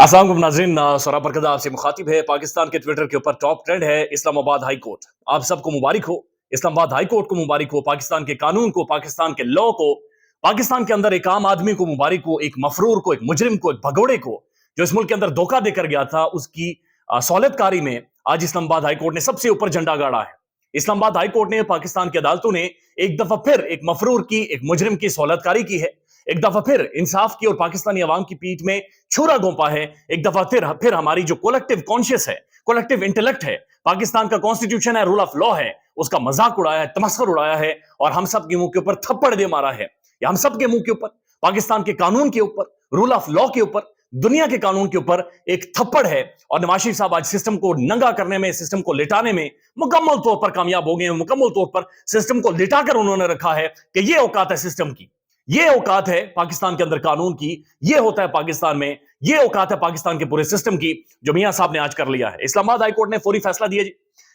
अस्सलाम वालेकुम नाज़रीन, सौरभ बरकत आपसे मुखातिब है। पाकिस्तान के ट्विटर के ऊपर टॉप ट्रेंड है इस्लामाबाद हाई कोर्ट। आप सबको मुबारक हो, इस्लामाबाद हाई कोर्ट को मुबारक हो, पाकिस्तान के कानून को, पाकिस्तान के लॉ को, पाकिस्तान के अंदर एक आम आदमी को मुबारक हो, एक मफरूर को, एक मुजरिम को, एक भगोड़े को जो इस मुल्क के अंदर धोखा देकर गया था, उसकी सहूलतकारी में आज इस्लामाबाद हाई कोर्ट ने सबसे ऊपर झंडा गाड़ा है। इस्लामाबाद हाई कोर्ट ने, पाकिस्तान की अदालतों ने एक दफा फिर एक मफरूर की, एक मुजरिम की सहूलतकारी की है। एक दफा फिर इंसाफ की और पाकिस्तानी अवाम की पीठ में छुरा गोंपा है। एक दफा फिर हमारी जो कोलेक्टिव कॉन्शियस है, कोलेक्टिव इंटेलेक्ट है, पाकिस्तान का कॉन्स्टिट्यूशन है, रूल ऑफ लॉ है, उसका मजाक उड़ाया है, तमस्खुर उड़ाया है और हम सब के मुंह के ऊपर थप्पड़ दे मारा है। या हम सब के मुंह के ऊपर, पाकिस्तान के कानून के ऊपर, रूल ऑफ लॉ के ऊपर, दुनिया के कानून के ऊपर एक थप्पड़ है। और नवाज शरीफ साहब आज सिस्टम को नंगा करने में, सिस्टम को लिटाने में मुकम्मल तौर पर कामयाब हो गए हैं। मुकम्मल तौर पर सिस्टम को लिटाकर उन्होंने रखा है कि ये औकात है सिस्टम की, ये औकात है पाकिस्तान के अंदर कानून की, ये होता है पाकिस्तान में, ये औकात है पाकिस्तान के पूरे सिस्टम की, जो मियां साहब ने आज कर लिया है। इस्लामाबाद हाई कोर्ट ने फौरी फैसला दिया जी,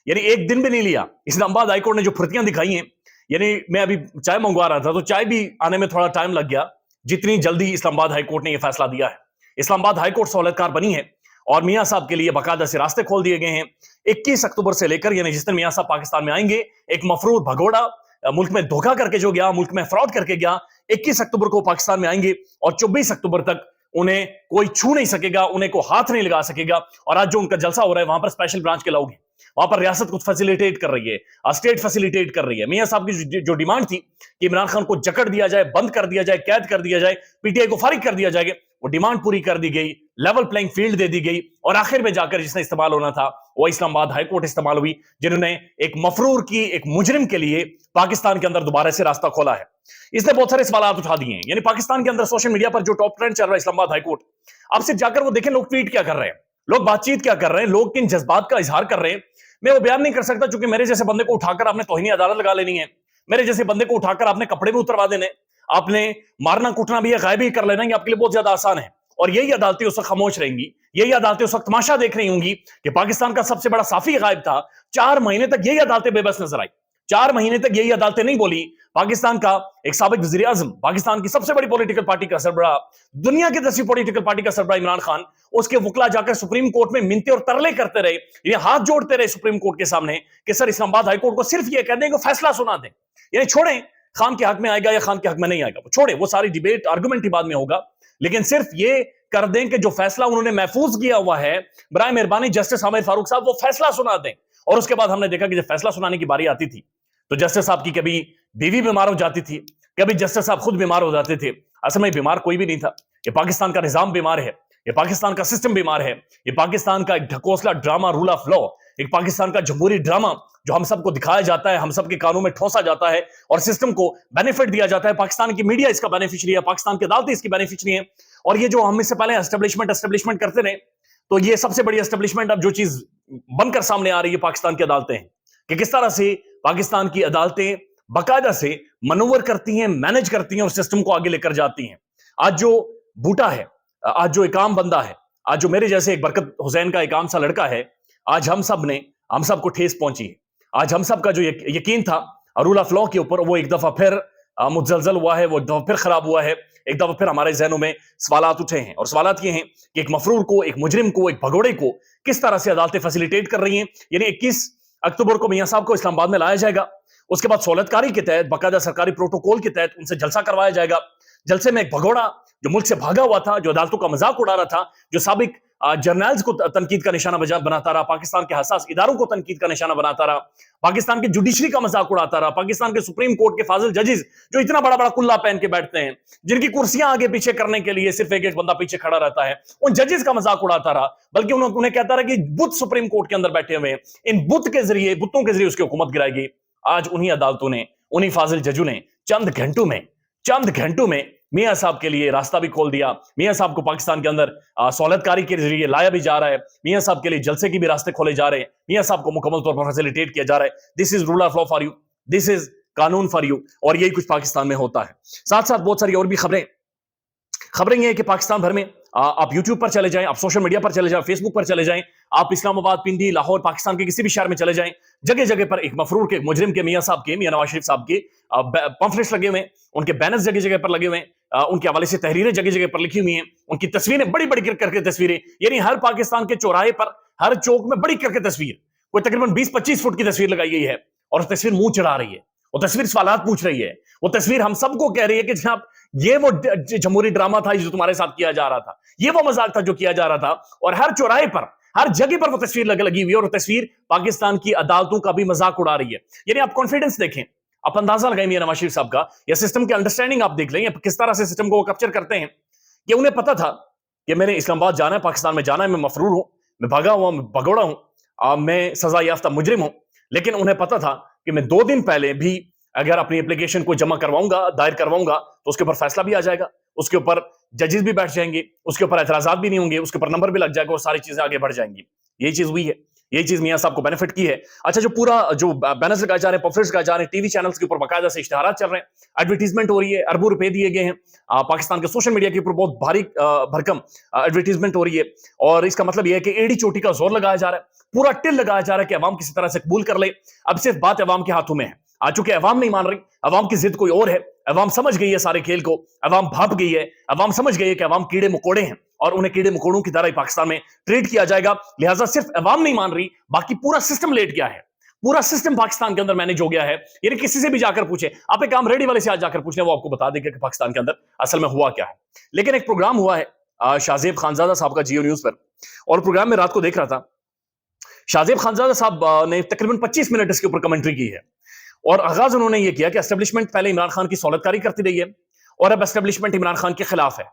यानी एक दिन भी नहीं लिया। इस्लामाबाद हाई कोर्ट ने जो फुर्तियां दिखाई हैं, यानी मैं अभी चाय मंगवा रहा था तो चाय भी आने में थोड़ा टाइम लग गया, जितनी जल्दी इस्लामाबाद हाई कोर्ट ने यह फैसला दिया है। इस्लामाबाद हाई कोर्ट सहूलतकार बनी है और मियां साहब के लिए बाकायदा से रास्ते खोल दिए गए हैं। 21 अक्टूबर से लेकर, यानी जिस दिन मियां साहब पाकिस्तान में आएंगे, एक मफरूर भगोड़ा मुल्क में धोखा करके जो गया, मुल्क में फ्रॉड करके गया, 21 अक्टूबर को पाकिस्तान में आएंगे और 24 अक्टूबर तक उन्हें कोई छू नहीं सकेगा, उन्हें को हाथ नहीं लगा सकेगा। और आज जो उनका जलसा हो रहा है, वहां पर स्पेशल ब्रांच के लोग हैं, वहां पर रियासत कुछ फैसिलिटेट कर रही है, स्टेट फैसिलिटेट कर रही है। मियां साहब की जो डिमांड थी कि इमरान खान को जकड़ दिया जाए, बंद कर दिया जाए, कैद कर दिया जाए, पीटीआई को फारिग कर दिया जाएगा, वो डिमांड पूरी कर दी गई, लेवल प्लेइंग फील्ड दे दी गई और आखिर में जाकर जिसने इस्तेमाल होना था वो इस्लामाबाद हाई कोर्ट इस्तेमाल हुई, जिन्होंने एक मफरूर की, एक मुजरिम के लिए पाकिस्तान के अंदर दोबारा से रास्ता खोला है। इसने बहुत सारे सवाल उठा दिए हैं। यानी पाकिस्तान के अंदर सोशल मीडिया पर जो टॉप ट्रेंड चल रहा है इस्लामाबाद हाई कोर्ट, अब सिर्फ जाकर वो देखें लोग ट्वीट क्या कर रहे हैं, लोग बातचीत क्या कर रहे हैं, लोग किन जज्बात का इजहार कर रहे हैं। मैं वो बयान नहीं कर सकता, क्योंकि मेरे जैसे बंदे को उठाकर आपने तौहीन अदालत लगा लेनी है, मेरे जैसे बंदे को उठाकर आपने कपड़े भी उतरवा देने, आपने मारना कूटना भी है, गायब ही कर लेना, ये आपके लिए बहुत ज्यादा आसान है। और यही अदालतें उस वक्त खामोश रहेंगी, यही अदालतें उस वक्त तमाशा देख रही होंगी कि पाकिस्तान का सबसे बड़ा साफी गायब था। 4 महीने तक यही अदालतें बेबस नजर आई, 4 महीने तक यही अदालतें नहीं बोली। पाकिस्तान का एक साबिक वजीर आजम, पाकिस्तान की सबसे बड़ी पॉलिटिकल पार्टी का सरबराह, दुनिया की 10वीं पॉलिटिकल पार्टी का सरबराह इमरान खान, उसके वकला जाकर सुप्रीम कोर्ट में मिन्नतें और तरले करते रहे, ये हाथ जोड़ते रहे सुप्रीम कोर्ट के सामने कि सर इस्लामाबाद हाई कोर्ट को सिर्फ ये कह दें कि फैसला सुना दें, यानी छोड़ें खान के हक में आएगा या खान के हक में नहीं आएगा, वो छोड़े, वो सारी डिबेट आर्गुमेंट ही बाद में होगा, लेकिन सिर्फ ये कर दें कि जो फैसला उन्होंने महफूज किया हुआ है, बराए मेहरबानी जस्टिस आमिर फारूक साहब वो फैसला सुना दें। और उसके बाद हमने देखा कि जब फैसला सुनाने की बारी आती थी तो जस्टिस साहब की कभी बीवी बीमार हो जाती थी, कभी जस्टिस साहब खुद बीमार हो जाते थे। असल में बीमार कोई भी नहीं था, ये पाकिस्तान का निजाम बीमार है, ये पाकिस्तान का सिस्टम बीमार है, ये पाकिस्तान का एक ढकोसला ड्रामा रूल ऑफ लॉ, एक पाकिस्तान का जमहूरी ड्रामा जो हम सबको दिखाया जाता है, हम सबके कानों में ठोसा जाता है और सिस्टम को बेनिफिट दिया जाता है। पाकिस्तान की मीडिया इसका बेनिफिशियरी है, पाकिस्तान की अदालतें इसकी बेनिफिशियरी है। और ये जो हम इससे पहले एस्टेब्लिशमेंट करते रहे, तो ये सबसे बड़ी एस्टेब्लिशमेंट अब जो चीज बनकर सामने आ रही है पाकिस्तान की अदालतें हैं कि किस तरह से पाकिस्तान की अदालतें बाकायदा से मनूवर करती हैं, मैनेज करती हैं और सिस्टम को आगे लेकर जाती हैं। आज जो बूटा है, आज जो एक आम बंदा है, आज जो मेरे जैसे एक बरकत हुसैन का एक आम सा लड़का है, आज हम सबको ठेस पहुंची है। आज हम सब का जो यकीन था रूल ऑफ लॉ के ऊपर, वो एक दफा फिर मुजलजल हुआ है, वो एक दफा फिर खराब हुआ है। एक दफा फिर हमारे जहनों में सवालात उठे हैं और सवालात ये हैं कि एक मफरूर को, एक मुजरिम को, एक भगोड़े को किस तरह से अदालतें फैसिलिटेट कर रही हैं। यानी 21 अक्टूबर को मियां साहब को इस्लामाबाद में लाया जाएगा, उसके बाद सहूलतकारी के तहत, बाकायदा सरकारी प्रोटोकॉल के तहत उनसे जलसा करवाया जाएगा। जलसे में एक भगोड़ा जो मुल्क से भागा हुआ था, जो अदालतों का मजाक उड़ा रहा था, जो साबिक जर्नल्स को तनकीद का निशाना बनाता रहा, पाकिस्तान के हसास इदारों को तनकीद का निशाना बनाता रहा, पाकिस्तान की जुडिशरी का मजाक उड़ाता रहा, पाकिस्तान के सुप्रीम कोर्ट के फाजिल जजेस जो इतना बड़ा बड़ा कुल्ला पहन के बैठते हैं, जिनकी कुर्सियां आगे पीछे करने के लिए सिर्फ एक एक बंदा पीछे खड़ा रहता है, उन जजेस का मजाक उड़ाता रहा। बल्कि उन्हें कहता रहा कि बुत सुप्रीम कोर्ट के अंदर बैठे हुए हैं, इन बुतों के जरिए उसकी हुकूमत गिराएगी। आज उन्हीं अदालतों ने, उन्हीं फाजिल जजों ने चंद घंटों में मियां साहब के लिए रास्ता भी खोल दिया। मियां साहब को पाकिस्तान के अंदर सहूलतकारी के जरिए लाया भी जा रहा है, मियां साहब के लिए जलसे की भी रास्ते खोले जा रहे हैं, मियां साहब को मुकम्मल तौर पर फैसिलिटेट किया जा रहा है। This is rule of law for you, this is कानून फॉर यू। और यही कुछ पाकिस्तान में होता है। साथ साथ बहुत सारी और भी खबरें ये है कि पाकिस्तान भर में आप यूट्यूब पर चले जाएं, आप सोशल मीडिया पर चले जाएं, फेसबुक पर चले जाएं, आप इस्लामाबाद, पिंडी, लाहौर, पाकिस्तान के किसी भी शहर में चले जाएं, जगह जगह पर एक मफरूर के, मुजरिम के, मियां साहब के, मियां नवाज शरीफ साहब के पंफलेट्स लगे हुए हैं, उनके बैनर्स जगह जगह पर लगे हुए हैं, उनके हवाले से तहरीरें जगह जगह पर लिखी हुई हैं, उनकी तस्वीरें बड़ी बड़ी करके तस्वीरें, यानी हर पाकिस्तान के चौराहे पर, हर चौक में बड़ी करके तस्वीर, कोई तकरीबन 20-25 फुट की तस्वीर लगाई गई है, और तस्वीर मुंह चढ़ा रही है, वो तस्वीर सवालात पूछ रही है, वो तस्वीर हम सबको कह रही है कि जनाब ये वो जमहूरी ड्रामा था जो तुम्हारे साथ किया जा रहा था, ये वो मजाक था जो किया जा रहा था, और हर चौराहे पर, हर जगह पर वो तस्वीर लगी हुई है, और वो तस्वीर पाकिस्तान की अदालतों का भी मजाक उड़ा रही है। यानी आप कॉन्फिडेंस देखें, आप अंदाजा लगाएं मियां नवाज शरीफ साहब का, या सिस्टम की अंडरस्टैंडिंग आप देख लें, किस तरह से सिस्टम को कैप्चर करते हैं, कि उन्हें पता था कि मैंने इस्लामाबाद जाना है, पाकिस्तान में जाना है, मैं मफरूर हूं, मैं भागा हुआ, मैं भगोड़ा हूं, मैं सजा याफ्ता मुजरिम हूं, लेकिन उन्हें पता था कि मैं 2 दिन पहले भी अगर अपनी एप्लीकेशन को जमा करवाऊंगा, दायर करवाऊंगा, तो उसके ऊपर फैसला भी आ जाएगा, उसके ऊपर जजेस भी बैठ जाएंगे, उसके ऊपर एतराजात भी नहीं होंगे, उसके ऊपर नंबर भी लग जाएगा और सारी चीजें आगे बढ़ जाएंगी। यही चीज हुई है, यही चीज मियां साहब को बेनिफिट की है। अच्छा, जो पूरा जो बैनर्स लगाए जा रहे हैं, पॉम्फलेट्स लगाए जा रहे हैं, टीवी चैनल्स के ऊपर बाकायदा से इश्तिहारात चल रहे हैं, एडवर्टीजमेंट हो रही है, अरबों रुपए दिए गए हैं, पाकिस्तान के सोशल मीडिया के ऊपर बहुत भारी भरकम एडवर्टीजमेंट हो रही है, और इसका मतलब यह है कि एड़ी चोटी का जोर लगाया जा रहा है, पूरा टिल लगाया जा रहा है कि अवाम किसी तरह से कबूल कर ले। अब सिर्फ बात अवाम के हाथों में है, आ चुके अवाम नहीं मान रही, अवाम की जिद कोई और है, अवाम समझ गई है सारे खेल को, अवाम भाप गई है, अवाम समझ गई है कि अवाम कीड़े मकोड़े हैं, और उन्हें कीड़े मकोड़ों की तरह ही पाकिस्तान में ट्रीट किया जाएगा। लिहाजा सिर्फ अवाम नहीं मान रही, बाकी पूरा सिस्टम लेट गया है, पूरा सिस्टम पाकिस्तान के अंदर मैनेज हो गया है। यानी किसी से भी जाकर पूछे, आप एक काम रेडी वाले से आज जाकर पूछ लें, वो आपको बता देगा कि पाकिस्तान के अंदर असल में हुआ क्या है। लेकिन एक प्रोग्राम हुआ है शाहजेब खानजादा साहब का जियो न्यूज पर, और प्रोग्राम में रात को देख रहा था, शाहजेब खानजादा साहब ने तकरीबन 25 मिनट इसके ऊपर कमेंट्री की है, और आगाज उन्होंने यह किया कि एस्टेब्लिशमेंट पहले इमरान खान की सौलतकारी करती रही है, और अब एस्टेब्लिशमेंट इमरान खान के खिलाफ है,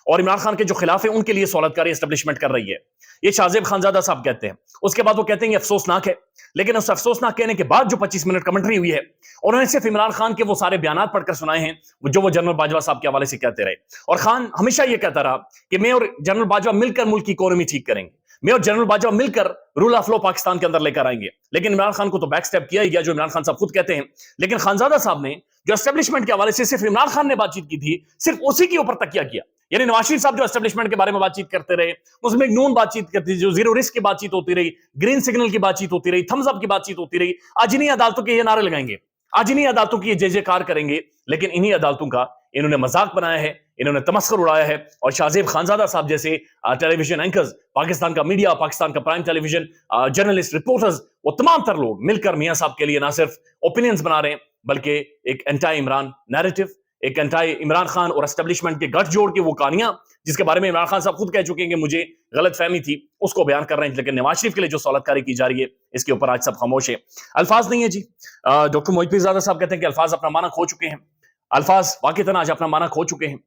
और इमरान खान के जो खिलाफ है उनके लिए सौलतकारी एस्टेब्लिशमेंट कर रही है। ये शाहजेब खानजादा साहब कहते हैं। उसके बाद वो कहते हैं ये अफसोसनाक है, लेकिन उस अफसोसनाक कहने के बाद जो 25 मिनट कमेंट्री हुई है, उन्होंने सिर्फ इमरान खान के वो सारे बयानात पढ़कर सुनाए हैं जो वो जनरल बाजवा साहब के हवाले से कहते रहे। और खान हमेशा ये कहता रहा कि मैं और जनरल बाजवा मिलकर मुल्क की इकोनॉमी ठीक करेंगे, मैं और जनरल बाजवा मिलकर रूल ऑफ लॉ पाकिस्तान के अंदर लेकर आएंगे। लेकिन इमरान खान को तो बैक स्टेप किया ही गया, जो इमरान खान साहब खुद कहते हैं। लेकिन खानजादा साहब ने जो एस्टेब्लिशमेंट के हवाले से सिर्फ इमरान खान ने बातचीत की थी, सिर्फ उसी के ऊपर तकिया किया। यानी नवाज शरीफ साहब जो एस्टेब्लिशमेंट के बारे में बातचीत करते रहे, उसमें एक नून बातचीत करती थी, जो जीरो रिस्क की बातचीत होती रही, ग्रीन सिग्नल की बातचीत होती रही, थम्स अप की बातचीत होती रही। आज इन्हीं अदालतों के ये नारे लगाएंगे, आज इन्हीं अदालतों की ये जय जयकार करेंगे, लेकिन इन्हीं अदालतों का इन्होंने मजाक बनाया है, इन्होंने तमस्खुर उड़ाया है। और शाहजेब खानजादा साहब जैसे टेलीविजन एंकर्स, पाकिस्तान का मीडिया, पाकिस्तान का प्राइम टेलीविजन, जर्नलिस्ट, रिपोर्टर्स, वो तमाम तर लोग मिलकर मियां साहब के लिए ना सिर्फ ओपिनियंस बना रहे हैं, बल्कि एक एंटी इमरान नैरेटिव, एक एंटी इमरान खान और एस्टेब्लिशमेंट के गठजोड़ की वो कहानियां जिसके बारे में इमरान खान साहब खुद कह चुके हैं कि मुझे गलत फहमी थी, उसको बयान कर रहे हैं। लेकिन नवाज शरीफ के लिए जो सौलतकारी की जा रही है, इसके ऊपर आज सब खामोश है। अल्फाज नहीं है जी। डॉक्टर मोहित पीरजादा साहब कहते हैं कि अल्फाज अपना माना खो चुके हैं, अल्फाज वाकईतन आज अपना माना खो चुके हैं।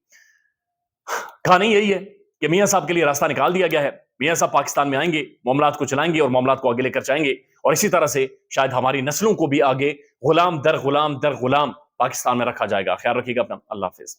कहानी यही है कि मियां साहब के लिए रास्ता निकाल दिया गया है, मियां साहब पाकिस्तान में आएंगे, मामलात को चलाएंगे और मामलात को आगे लेकर जाएंगे, और इसी तरह से शायद हमारी नस्लों को भी आगे गुलाम दर गुलाम दर गुलाम पाकिस्तान में रखा जाएगा। ख्याल रखिएगा अपना। अल्लाह हाफिज।